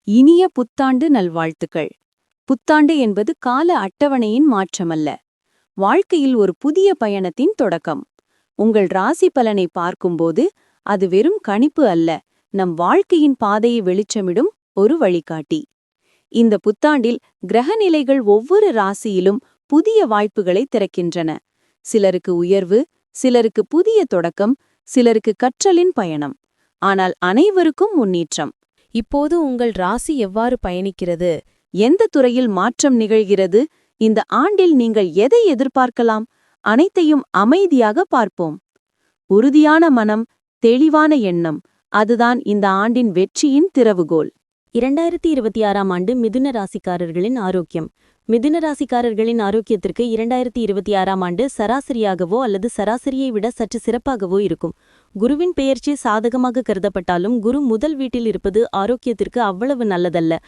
இனிய புத்தாண்டு நல்வாழ்த்துக்கள். புத்தாண்டு என்பது கால அட்டவணையின் மாற்றமல்ல, வாழ்க்கையில் ஒரு புதிய பயணத்தின் தொடக்கம். உங்கள் ராசி பலனை பார்க்கும்போது அது வெறும் கணிப்பு அல்ல, நம் வாழ்க்கையின் பாதையை வெளிச்சமிடும் ஒரு வழிகாட்டி. இந்த புத்தாண்டில் கிரகநிலைகள் ஒவ்வொரு ராசியிலும் புதிய வாய்ப்புகளை திறக்கின்றன. சிலருக்கு உயர்வு, சிலருக்கு புதிய தொடக்கம், சிலருக்கு கற்றலின் பயணம். ஆனால் அனைவருக்கும் முன்னேற்றம். இப்போது உங்கள் ராசி எவ்வாறு பயணிக்கிறது? எந்த துறையில் மாற்றம் நிகழ்கிறது? இந்த ஆண்டில் நீங்கள் எதை எதிர்பார்க்கலாம்? அனைத்தையும் அமைதியாக பார்ப்போம். உறுதியான மனம், தெளிவான எண்ணம், அதுதான் இந்த ஆண்டின் வெற்றியின் திறவுகோல். 2026ஆம் ஆண்டு மிதுன ராசிக்காரர்களின் ஆரோக்கியம். மிதுன ராசிக்காரர்களின் ஆரோக்கியத்திற்கு 2026ஆம் ஆண்டு சராசரியாகவோ அல்லது சராசரியை விட சற்று சிறப்பாகவோ இருக்கும். குருவின் பெயர்ச்சி சாதகமாக கருதப்பட்டாலும் குரு முதல் வீட்டில் இருப்பது ஆரோக்கியத்திற்கு அவ்வளவு நல்லதல்ல.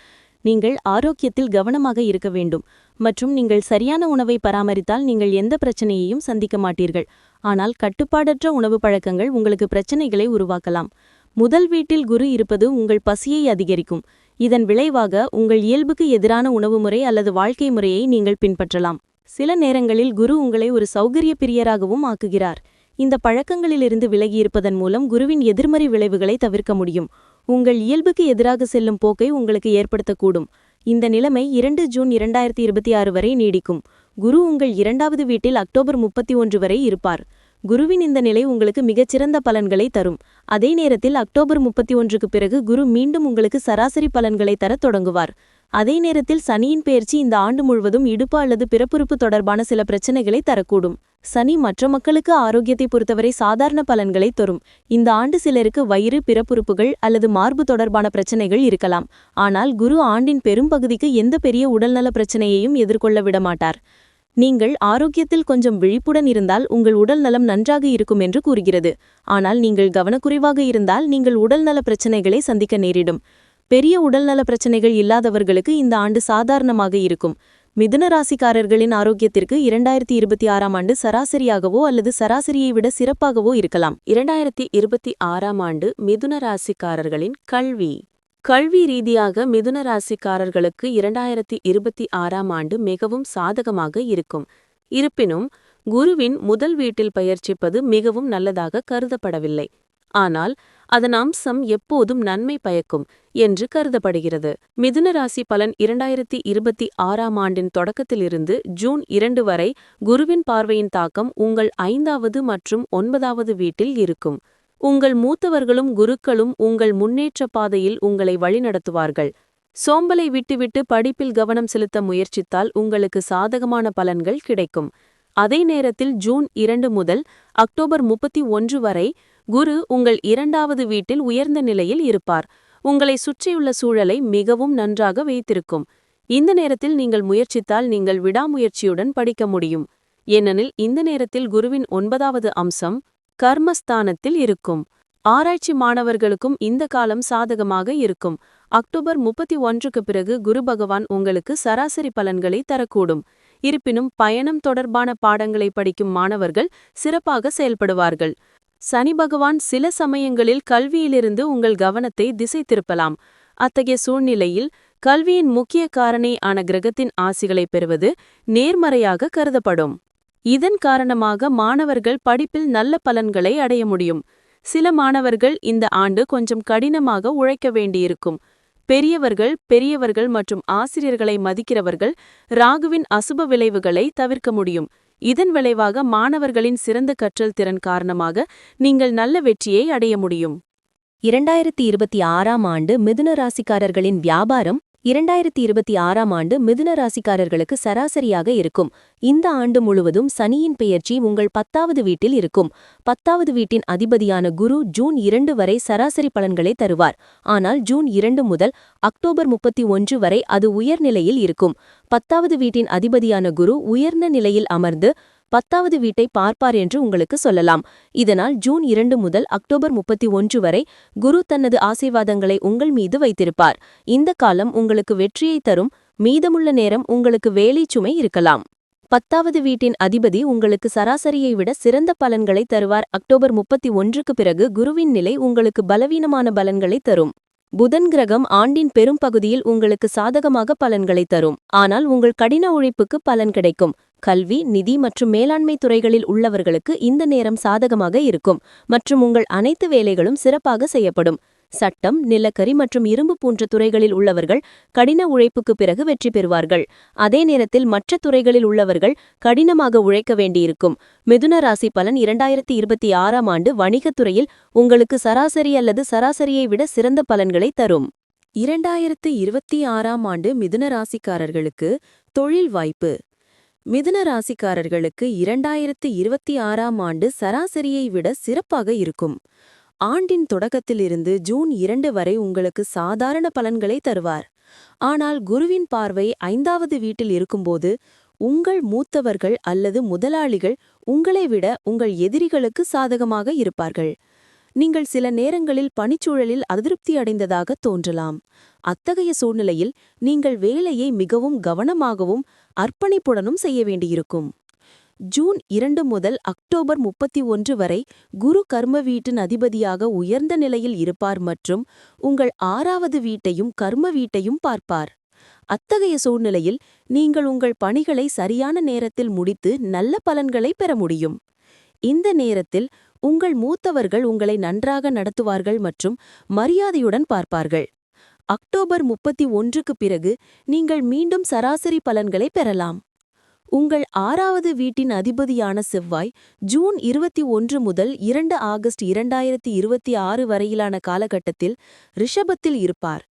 நீங்கள் ஆரோக்கியத்தில் கவனமாக இருக்க வேண்டும் மற்றும் நீங்கள் சரியான உணவை பராமரித்தால் நீங்கள் எந்த பிரச்சனையையும் சந்திக்க மாட்டீர்கள். ஆனால் கட்டுப்பாடற்ற உணவு பழக்கங்கள் உங்களுக்கு பிரச்சனைகளை உருவாக்கலாம். முதல் வீட்டில் குரு இருப்பது உங்கள் பசியை அதிகரிக்கும். இதன் விளைவாக உங்கள் இயல்புக்கு எதிரான உணவுமுறை அல்லது வாழ்க்கை முறையை நீங்கள் பின்பற்றலாம். சில நேரங்களில் குரு உங்களை ஒரு சௌகரிய பிரியராகவும் ஆக்குகிறார். இந்த பழக்கங்களிலிருந்து விலகியிருப்பதன் மூலம் குருவின் எதிர்மறை விளைவுகளை தவிர்க்க முடியும். உங்கள் இயல்புக்கு எதிராக செல்லும் போக்கை உங்களுக்கு ஏற்படுத்தக்கூடும். இந்த நிலைமை 2 ஜூன் 2026 வரை நீடிக்கும். குரு உங்கள் 2வது வீட்டில் அக்டோபர் 31 வரை இருப்பார். குருவின் இந்த நிலை உங்களுக்கு மிகச்சிறந்த பலன்களை தரும். அதே நேரத்தில் அக்டோபர் 31க்கு பிறகு குரு மீண்டும் உங்களுக்கு சராசரி பலன்களை தரத் தொடங்குவார். அதே நேரத்தில் சனியின் பெயர்ச்சி இந்த ஆண்டு முழுவதும் இடுப்பு அல்லது பிறப்புறுப்பு தொடர்பான சில பிரச்சனைகளை தரக்கூடும். சனி மற்ற மக்களுக்கு ஆரோக்கியத்தை பொறுத்தவரை சாதாரண பலன்களை தரும். இந்த ஆண்டு சிலருக்கு வயிறு, பிறப்புறுப்புகள் அல்லது மார்பு தொடர்பான பிரச்சனைகள் இருக்கலாம். ஆனால் குரு ஆண்டின் பெரும்பகுதிக்கு எந்த பெரிய உடல்நல பிரச்சனையையும் எதிர்கொள்ள விடமாட்டார். நீங்கள் ஆரோக்கியத்தில் கொஞ்சம் விழிப்புடன் இருந்தால் உங்கள் உடல் நலம் நன்றாக இருக்கும் என்று கூறுகிறது. ஆனால் நீங்கள் கவனக்குறைவாக இருந்தால் நீங்கள் உடல்நல பிரச்சனைகளை சந்திக்க நேரிடும். பெரிய உடல்நல பிரச்சனைகள் இல்லாதவர்களுக்கு இந்த ஆண்டு சாதாரணமாக இருக்கும். மிதுன ராசிக்காரர்களின் ஆரோக்கியத்திற்கு 2026ஆம் ஆண்டு சராசரியாகவோ அல்லது சராசரியை விட சிறப்பாகவோ இருக்கலாம். 2026ஆம் ஆண்டு மிதுன ராசிக்காரர்களின் கல்வி ரீதியாக மிதுன ராசிக்காரர்களுக்கு 2026ஆம் ஆண்டு மிகவும் சாதகமாக இருக்கும். இருப்பினும் குருவின் முதல் வீட்டில் பயிற்சிப்பது மிகவும் நல்லதாக கருதப்படவில்லை. ஆனால் அதன் அம்சம் எப்போதும் நன்மை பயக்கும் என்று கருதப்படுகிறது. மிதுன ராசி பலன் 2026ஆம் ஆண்டின் தொடக்கத்திலிருந்து ஜூன் 2 வரை குருவின் பார்வையின் தாக்கம் உங்கள் 5வது மற்றும் 9வது வீட்டில் இருக்கும். உங்கள் மூத்தவர்களும் குருக்களும் உங்கள் முன்னேற்ற பாதையில் உங்களை வழிநடத்துவார்கள். சோம்பலை விட்டுவிட்டு படிப்பில் கவனம் செலுத்த முயற்சித்தால் உங்களுக்கு சாதகமான பலன்கள் கிடைக்கும். அதே நேரத்தில் ஜூன் 2 முதல் அக்டோபர் 31 வரை குரு உங்கள் 2வது வீட்டில் உயர்ந்த நிலையில் இருப்பார். உங்களை சுற்றியுள்ள சூழலை மிகவும் நன்றாக வைத்திருக்கும். இந்த நேரத்தில் நீங்கள் முயற்சித்தால் நீங்கள் விடாமுயற்சியுடன் படிக்க முடியும். ஏனெனில் இந்த நேரத்தில் குருவின் 9வது அம்சம் கர்மஸ்தானத்தில் இருக்கும். ஆராய்ச்சி மாணவர்களுக்கும் இந்த காலம் சாதகமாக இருக்கும். அக்டோபர் 31க்கு பிறகு குரு பகவான் உங்களுக்கு சராசரி பலன்களை தரக்கூடும். இருப்பினும் பயணம் தொடர்பான பாடங்களை படிக்கும் மாணவர்கள் சிறப்பாக செயல்படுவார்கள். சனி பகவான் சில சமயங்களில் கல்வியிலிருந்து உங்கள் கவனத்தை திசை திருப்பலாம். அத்தகைய சூழ்நிலையில் கல்வியின் முக்கிய காரணி ஆன கிரகத்தின் ஆசிகளை பெறுவது நேர்மறையாக கருதப்படும். இதன் காரணமாக மாணவர்கள் படிப்பில் நல்ல பலன்களை அடைய முடியும். சில மாணவர்கள் இந்த ஆண்டு கொஞ்சம் கடினமாக உழைக்க வேண்டியிருக்கும். பெரியவர்கள் மற்றும் ஆசிரியர்களை மதிக்கிறவர்கள் ராகுவின் அசுப விளைவுகளை தவிர்க்க முடியும். இதன் விளைவாக மாணவர்களின் சிறந்த கற்றல் திறன் காரணமாக நீங்கள் நல்ல வெற்றியை அடைய முடியும். 2026ஆம் ஆண்டு மிதுன ராசிக்காரர்களின் வியாபாரம் 2026ஆம் ஆண்டு மிதுன ராசிக்காரர்களுக்கு சராசரியாக இருக்கும். இந்த ஆண்டு முழுவதும் சனியின் பெயர்ச்சி உங்கள் 10வது வீட்டில் இருக்கும். 10வது வீட்டின் அதிபதியான குரு ஜூன் 2 வரை சராசரி பலன்களை தருவார். ஆனால் ஜூன் 2 முதல் அக்டோபர் 31 வரை அது உயர்நிலையில் இருக்கும். 10வது வீட்டின் அதிபதியான குரு உயர்ந்த நிலையில் அமர்ந்து 10வது வீட்டை பார்ப்பார் என்று உங்களுக்கு சொல்லலாம். இதனால் ஜூன் 2 முதல் அக்டோபர் 31 வரை குரு தனது ஆசீர்வாதங்களை உங்கள் மீது வைத்திருப்பார். இந்த காலம் உங்களுக்கு வெற்றியை தரும். மீதமுள்ள நேரம் உங்களுக்கு வேலை சுமை இருக்கலாம். 10வது வீட்டின் அதிபதி உங்களுக்கு சராசரியை விட சிறந்த பலன்களை தருவார். அக்டோபர் 31க்கு பிறகு குருவின் நிலை உங்களுக்கு பலவீனமான பலன்களை தரும். புதன் கிரகம் ஆண்டின் பெரும்பகுதியில் உங்களுக்கு சாதகமாக பலன்களை தரும், ஆனால் உங்கள் கடின உழைப்புக்கு பலன் கிடைக்கும். கல்வி, நிதி மற்றும் மேலாண்மை துறைகளில் உள்ளவர்களுக்கு இந்த நேரம் சாதகமாக இருக்கும் மற்றும் உங்கள் அனைத்து வேலைகளும் சிறப்பாக செய்யப்படும். சட்டம், நிலக்கரி மற்றும் இரும்பு போன்ற துறைகளில் உள்ளவர்கள் கடின உழைப்புக்கு பிறகு வெற்றி பெறுவார்கள். அதே நேரத்தில் மற்ற துறைகளில் உள்ளவர்கள் கடினமாக உழைக்க வேண்டியிருக்கும். மிதுன ராசி பலன் 2026ஆம் ஆண்டு வணிகத்துறையில் உங்களுக்கு சராசரி அல்லது சராசரியை விட சிறந்த பலன்களை தரும். 2026ஆம் ஆண்டு மிதுன ராசிக்காரர்களுக்கு தொழில் வாய்ப்பு. மிதுன ராசிக்காரர்களுக்கு 2026ஆம் ஆண்டு சராசரியை விட சிறப்பாக இருக்கும். ஆண்டின் தொடக்கத்திலிருந்து ஜூன் 2 வரை உங்களுக்கு சாதாரண பலன்களை தருவார். ஆனால் குருவின் பார்வை 5வது வீட்டில் இருக்கும்போது உங்கள் மூத்தவர்கள் அல்லது முதலாளிகள் உங்களை விட உங்கள் எதிரிகளுக்கு சாதகமாக இருப்பார்கள். நீங்கள் சில நேரங்களில் பணிச்சூழலில் அதிருப்தி அடைந்ததாக தோன்றலாம். அத்தகைய சூழ்நிலையில் நீங்கள் வேலையை மிகவும் கவனமாகவும் அர்ப்பணிப்புடனும் செய்ய வேண்டியிருக்கும். ஜூன் 2 முதல் அக்டோபர் 31 வரை குரு கர்ம வீட்டின் அதிபதியாக உயர்ந்த நிலையில் இருப்பார் மற்றும் உங்கள் 6வது வீட்டையும் கர்ம வீட்டையும் பார்ப்பார். அத்தகைய சூழ்நிலையில் நீங்கள் உங்கள் பணிகளை சரியான நேரத்தில் முடித்து நல்ல பலன்களை பெற முடியும். இந்த நேரத்தில் உங்கள் மூத்தவர்கள் உங்களை நன்றாக நடத்துவார்கள் மற்றும் மரியாதையுடன் பார்ப்பார்கள். அக்டோபர் 31க்கு பிறகு நீங்கள் மீண்டும் சராசரி பலன்களை பெறலாம். உங்கள் 6வது வீட்டின் அதிபதியான செவ்வாய் ஜூன் 21 முதல் 2 ஆகஸ்ட் 2026 வரையிலான காலகட்டத்தில் ரிஷபத்தில் இருப்பார்.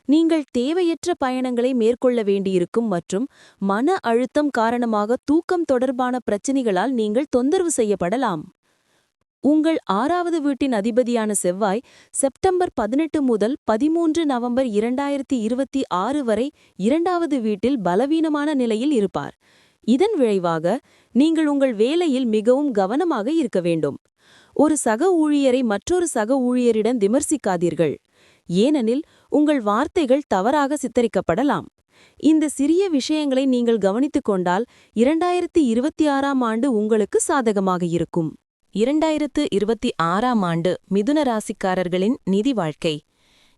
நீங்கள் தேவையற்ற பயணங்களை மேற்கொள்ள வேண்டியிருக்கும் மற்றும் மன அழுத்தம் காரணமாக தூக்கம் தொடர்பான பிரச்சினைகளால் நீங்கள் தொந்தரவு செய்யப்படலாம். உங்கள் 6வது வீட்டின் அதிபதியான செவ்வாய் செப்டம்பர் 18 முதல் 13 நவம்பர் 2026 வரை 2வது வீட்டில் பலவீனமான நிலையில் இருப்பார். இதன் விளைவாக நீங்கள் உங்கள் வேலையில் மிகவும் கவனமாக இருக்க வேண்டும். ஒரு சக ஊழியரை மற்றொரு சக ஊழியரிடம் விமர்சிக்காதீர்கள், ஏனெனில் உங்கள் வார்த்தைகள் தவறாக சித்தரிக்கப்படலாம். இந்த சிறிய விஷயங்களை நீங்கள் கவனித்துக் கொண்டால் 2026ஆம் ஆண்டு உங்களுக்கு சாதகமாக இருக்கும். 2026ஆம் ஆண்டு மிதுன ராசிக்காரர்களின் நிதி வாழ்க்கை.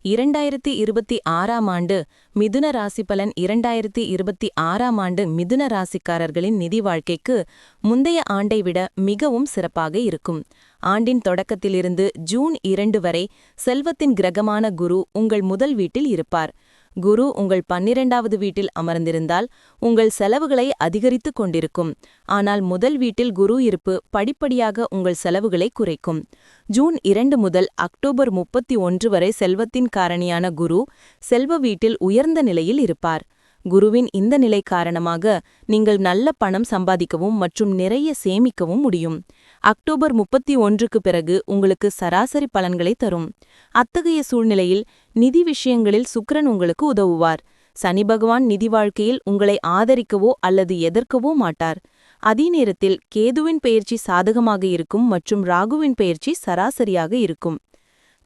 2026ஆம் ஆண்டு மிதுன ராசி பலன். 2026ஆம் ஆண்டு மிதுன ராசிக்காரர்களின் நிதி வாழ்க்கைக்கு முந்தைய ஆண்டை விட மிகவும் சிறப்பாக இருக்கும். ஆண்டின் தொடக்கத்திலிருந்து ஜூன் 2 வரை செல்வத்தின் கிரகமான குரு உங்கள் முதல் வீட்டில் இருப்பார். குரு உங்கள் 12வது வீட்டில் அமர்ந்திருந்தால் உங்கள் செலவுகளை அதிகரித்துக் கொண்டிருக்கும். ஆனால் முதல் வீட்டில் குரு இருப்பு படிப்படியாக உங்கள் செலவுகளை குறைக்கும். ஜூன் 2 முதல் அக்டோபர் 31 வரை செல்வத்தின் காரணியான குரு செல்வ வீட்டில் உயர்ந்த நிலையில் இருப்பார். குருவின் இந்த நிலை காரணமாக நீங்கள் நல்ல பணம் சம்பாதிக்கவும் மற்றும் நிறைய சேமிக்கவும் முடியும். அக்டோபர் 31க்கு பிறகு உங்களுக்கு சராசரி பலன்களை தரும். அத்தகைய சூழ்நிலையில் நிதி விஷயங்களில் சுக்கிரன் உங்களுக்கு உதவுவார். சனி பகவான் நிதி வாழ்க்கையில் உங்களை ஆதரிக்கவோ அல்லது எதிர்க்கவோ மாட்டார். அதே நேரத்தில் கேதுவின் பெயர்ச்சி சாதகமாக இருக்கும் மற்றும் ராகுவின் பெயர்ச்சி சராசரியாக இருக்கும்.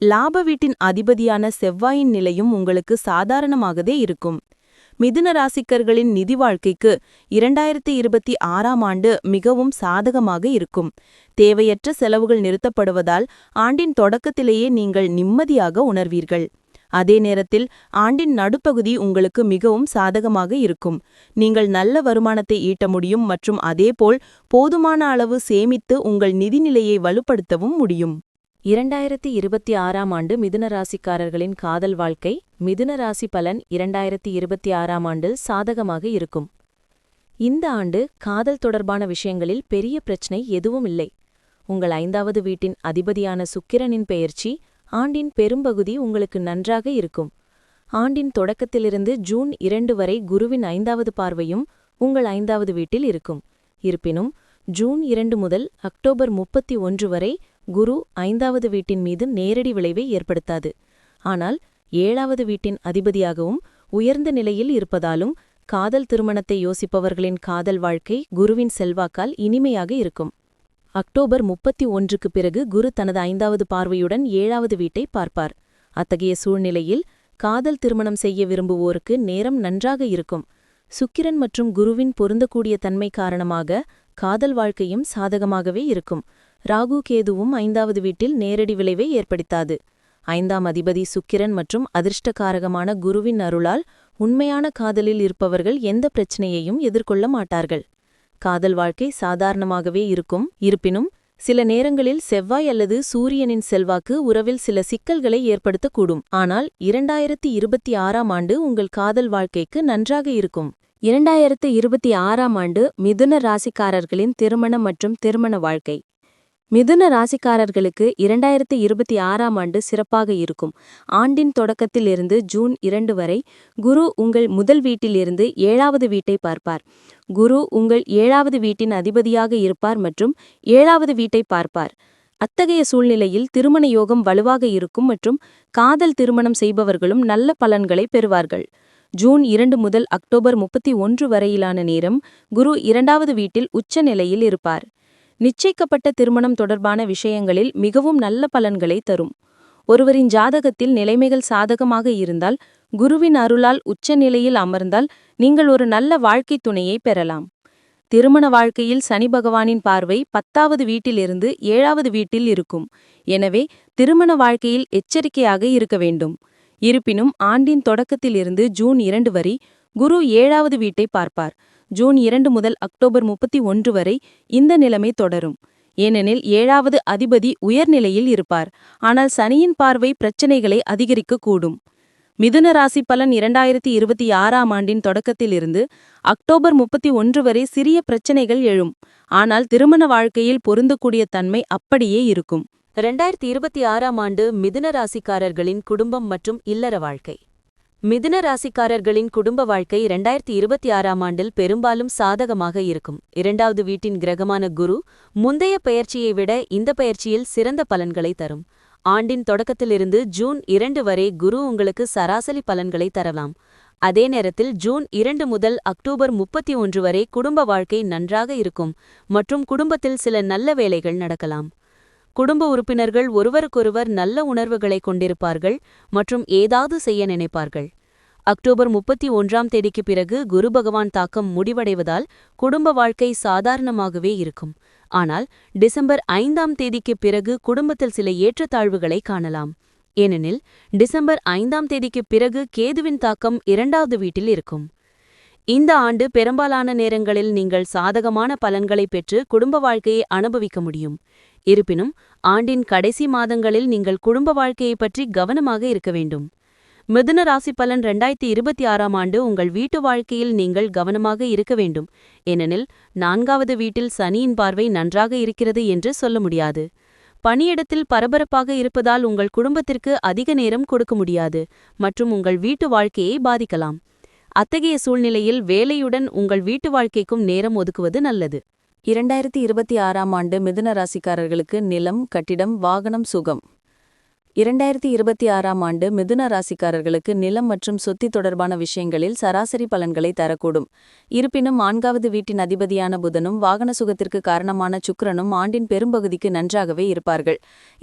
லாப வீட்டின் அதிபதியான செவ்வாயின் நிலையும் உங்களுக்கு சாதாரணமாகவே இருக்கும். மிதுன ராசிக்கர்களின் நிதி வாழ்க்கைக்கு 2026ஆம் ஆண்டு மிகவும் சாதகமாக இருக்கும். தேவையற்ற செலவுகள் நிறுத்தப்படுவதால் ஆண்டின் தொடக்கத்திலேயே நீங்கள் நிம்மதியாக உணர்வீர்கள். அதே நேரத்தில் ஆண்டின் நடுப்பகுதி உங்களுக்கு மிகவும் சாதகமாக இருக்கும். நீங்கள் நல்ல வருமானத்தை ஈட்ட முடியும் மற்றும் அதேபோல் போதுமான அளவு சேமித்து உங்கள் நிதிநிலையை வலுப்படுத்தவும் முடியும். 2026ஆம் ஆண்டு மிதுன ராசிக்காரர்களின் காதல் வாழ்க்கை. மிதுன ராசி பலன் 2026ஆம் ஆண்டில் சாதகமாக இருக்கும். இந்த ஆண்டு காதல் தொடர்பான விஷயங்களில் பெரிய பிரச்சனை எதுவும் இல்லை. உங்கள் 5வது வீட்டின் அதிபதியான சுக்கிரனின் பெயர்ச்சி ஆண்டின் பெரும்பகுதி உங்களுக்கு நன்றாக இருக்கும். ஆண்டின் தொடக்கத்திலிருந்து ஜூன் 2 வரை குருவின் 5வது பார்வையும் உங்கள் 5வது வீட்டில் இருக்கும். இருப்பினும் ஜூன் 2 முதல் அக்டோபர் 31 வரை குரு 5வது வீட்டின் மீது நேரடி விளைவை ஏற்படுத்தாது. ஆனால் 7வது வீட்டின் அதிபதியாகவும் உயர்ந்த நிலையில் இருப்பதாலும் காதல் திருமணத்தை யோசிப்பவர்களின் காதல் வாழ்க்கை குருவின் செல்வாக்கால் இனிமையாக இருக்கும். அக்டோபர் 31க்கு பிறகு குரு தனது 5வது பார்வையுடன் 7வது வீட்டை பார்ப்பார். அத்தகைய சூழ்நிலையில் காதல் திருமணம் செய்ய விரும்புவோருக்கு நேரம் நன்றாக இருக்கும். சுக்கிரன் மற்றும் குருவின் பொருந்தக்கூடிய தன்மை காரணமாக காதல் வாழ்க்கையும் சாதகமாகவே இருக்கும். ராகு கேதுவும் 5வது வீட்டில் நேரடி விளைவை ஏற்படுத்தாது. 5ஆம் அதிபதி சுக்கிரன் மற்றும் அதிர்ஷ்டகாரகமான குருவின் அருளால் உண்மையான காதலில் இருப்பவர்கள் எந்த பிரச்சனையையும் எதிர்கொள்ள மாட்டார்கள். காதல் வாழ்க்கை சாதாரணமாகவே இருக்கும். இருப்பினும் சில நேரங்களில் செவ்வாய் அல்லது சூரியனின் செல்வாக்கு உறவில் சில சிக்கல்களை ஏற்படுத்தக்கூடும். ஆனால் 2026ஆம் ஆண்டு உங்கள் காதல் வாழ்க்கைக்கு நன்றாக இருக்கும். 2026ஆம் ஆண்டு மிதுன ராசிக்காரர்களின் திருமணம் மற்றும் திருமண வாழ்க்கை. மிதுன ராசிக்காரர்களுக்கு 2026ஆம் ஆண்டு சிறப்பாக இருக்கும். ஆண்டின் தொடக்கத்தில் இருந்து ஜூன் 2 வரை குரு உங்கள் முதல் வீட்டிலிருந்து 7வது வீட்டை பார்ப்பார். குரு உங்கள் 7வது வீட்டின் அதிபதியாக இருப்பார் மற்றும் 7வது வீட்டை பார்ப்பார். அத்தகைய சூழ்நிலையில் திருமண யோகம் வலுவாக இருக்கும் மற்றும் காதல் திருமணம் செய்பவர்களும் நல்ல பலன்களை பெறுவார்கள். ஜூன் 2 முதல் அக்டோபர் 31 வரையிலான நேரம் குரு 2வது வீட்டில் உச்ச நிலையில் இருப்பார். நிச்சயிக்கப்பட்ட திருமணம் தொடர்பான விஷயங்களில் மிகவும் நல்ல பலன்களை தரும். ஒருவரின் ஜாதகத்தில் நிலைமைகள் சாதகமாக இருந்தால், குருவின் அருளால் உச்ச நிலையில் அமர்ந்தால் நீங்கள் ஒரு நல்ல வாழ்க்கை துணையை பெறலாம். திருமண வாழ்க்கையில் சனி பகவானின் பார்வை 10வது வீட்டிலிருந்து 7வது வீட்டில் இருக்கும். எனவே திருமண வாழ்க்கையில் எச்சரிக்கையாக இருக்க வேண்டும். இருப்பினும் ஆண்டின் தொடக்கத்திலிருந்து ஜூன் 2 வரை குரு 7வது வீட்டை பார்ப்பார். ஜூன் 2 முதல் அக்டோபர் 31 வரை இந்த நிலைமை தொடரும். ஏனெனில் 7வது அதிபதி உயர்நிலையில் இருப்பார். ஆனால் சனியின் பார்வை பிரச்சனைகளை அதிகரிக்கக்கூடும். மிதுன ராசி பலன் 2026ஆம் ஆண்டின் தொடக்கத்திலிருந்து அக்டோபர் 31 வரை சிறிய பிரச்சனைகள் எழும். ஆனால் திருமண வாழ்க்கையில் பொருந்தக்கூடிய தன்மை அப்படியே இருக்கும். 2026ஆம் ஆண்டு மிதுன ராசிக்காரர்களின் குடும்பம் மற்றும் இல்லற வாழ்க்கை. மிதுன ராசிக்காரர்களின் குடும்ப வாழ்க்கை 2026ஆம் ஆண்டில் பெரும்பாலும் சாதகமாக இருக்கும். 2வது வீட்டின் கிரகமான குரு முந்தைய பெயர்ச்சியை விட இந்த பெயர்ச்சியில் சிறந்த பலன்களை தரும். ஆண்டின் தொடக்கத்திலிருந்து ஜூன் 2 வரை குரு உங்களுக்கு சராசரி பலன்களை தரலாம். அதே நேரத்தில் ஜூன் 2 முதல் அக்டோபர் 31 வரை குடும்ப வாழ்க்கை நன்றாக இருக்கும் மற்றும் குடும்பத்தில் சில நல்ல வேலைகள் நடக்கலாம். குடும்ப உறுப்பினர்கள் ஒருவருக்கொருவர் நல்ல உணர்வுகளை கொண்டிருப்பார்கள் மற்றும் ஏதாவது செய்ய நினைப்பார்கள். அக்டோபர் 31ஆம் தேதிக்கு பிறகு குரு பகவான் தாக்கம் முடிவடைவதால் குடும்ப வாழ்க்கை சாதாரணமாகவே இருக்கும். ஆனால் டிசம்பர் 5ஆம் தேதிக்கு பிறகு குடும்பத்தில் சில ஏற்றத்தாழ்வுகளை காணலாம். ஏனெனில் டிசம்பர் 5ஆம் தேதிக்கு பிறகு கேதுவின் தாக்கம் 2வது வீட்டில் இருக்கும். இந்த ஆண்டு பெரும்பாலான நேரங்களில் நீங்கள் சாதகமான பலன்களை பெற்று குடும்ப வாழ்க்கையை அனுபவிக்க முடியும். இருப்பினும் ஆண்டின் கடைசி மாதங்களில் நீங்கள் குடும்ப வாழ்க்கையை பற்றி கவனமாக இருக்க வேண்டும். மிதுன ராசி பலன் 2026ஆம் ஆண்டு உங்கள் வீட்டு வாழ்க்கையில் நீங்கள் கவனமாக இருக்க வேண்டும். ஏனெனில் 4வது வீட்டில் சனியின் பார்வை நன்றாக இருக்கிறது என்று சொல்ல முடியாது. பணியிடத்தில் பரபரப்பாக இருப்பதால் உங்கள் குடும்பத்திற்கு அதிக நேரம் கொடுக்க முடியாது மற்றும் உங்கள் வீட்டு வாழ்க்கையை பாதிக்கலாம். அத்தகைய சூழ்நிலையில் வேலையுடன் உங்கள் வீட்டு வாழ்க்கைக்கும் நேரம் ஒதுக்குவது நல்லது. 2026ஆம் ஆண்டு மிதுன ராசிக்காரர்களுக்கு நிலம், கட்டிடம், வாகனம், சுகம். 2026ஆம் ஆண்டு மிதுன ராசிக்காரர்களுக்கு நிலம் மற்றும் சொத்து தொடர்பான விஷயங்களில் சராசரி பலன்களை தரக்கூடும். இருப்பினும் 4வது வீட்டின் அதிபதியான புதனும் வாகன சுகத்திற்கு காரணமான சுக்கிரனும் ஆண்டின் பெரும்பகுதிக்கு நன்றாகவே இருப்பார்கள்.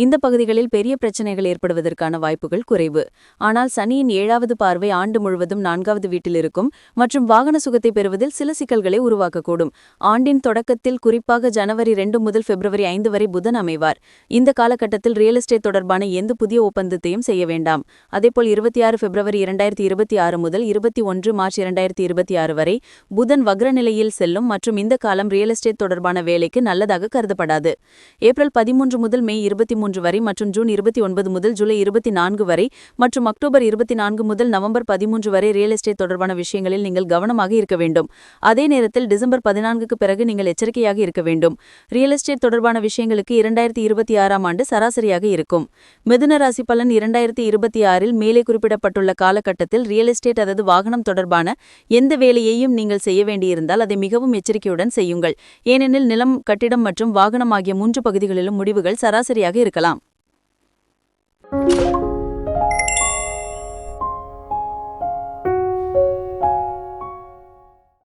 இந்த பகுதிகளில் பெரிய பிரச்சனைகள் ஏற்படுவதற்கான வாய்ப்புகள் குறைவு. ஆனால் சனியின் 7வது பார்வை ஆண்டு முழுவதும் 4வது வீட்டில் இருக்கும் மற்றும் வாகன சுகத்தை பெறுவதில் சில சிக்கல்களை உருவாக்கக்கூடும். ஆண்டின் தொடக்கத்தில் குறிப்பாக ஜனவரி 2 முதல் பிப்ரவரி 5 வரை புதன் அமைவார். இந்த காலகட்டத்தில் ரியல் எஸ்டேட் தொடர்பான எந்த புதிய ஒப்பந்தத்தையும் செய்ய வேண்டாம். அதேபோல் 26 பிப்ரவரி 2026 முதல் 21 மார்ச் 2026 வரை புதன் வக்ர நிலையில் செல்லும் மற்றும் இந்த காலம் ரியல் எஸ்டேட் தொடர்பான வேலைக்கு நல்லதாக கருதப்படாது. ஏப்ரல் 13 முதல் மே 23 வரை மற்றும் ஜூன் 29 முதல் ஜூலை 24 வரை மற்றும் அக்டோபர் 24 முதல் நவம்பர் 13 வரை ரியல் எஸ்டேட் தொடர்பான விஷயங்களில் நீங்கள் கவனமாக இருக்க வேண்டும். அதே நேரத்தில் டிசம்பர் 14க்கு பிறகு நீங்கள் எச்சரிக்கையாக இருக்க வேண்டும். ரியல் எஸ்டேட் தொடர்பான விஷயங்களுக்கு 2026ஆம் ஆண்டு சராசரியாக இருக்கும். மிதுன ராசி பலன் 2026இல் மேலே குறிப்பிடப்பட்டுள்ள காலகட்டத்தில் ரியல் எஸ்டேட் அதாவது வாகனம் தொடர்பான எந்த வேலையையும் நீங்கள் செய்ய வேண்டியிருந்தால் அதை மிகவும் எச்சரிக்கையுடன் செய்யுங்கள். ஏனெனில் நிலம், கட்டிடம் மற்றும் வாகனம் ஆகிய 3 பகுதிகளிலும் முடிவுகள் சராசரியாக இருக்கலாம்.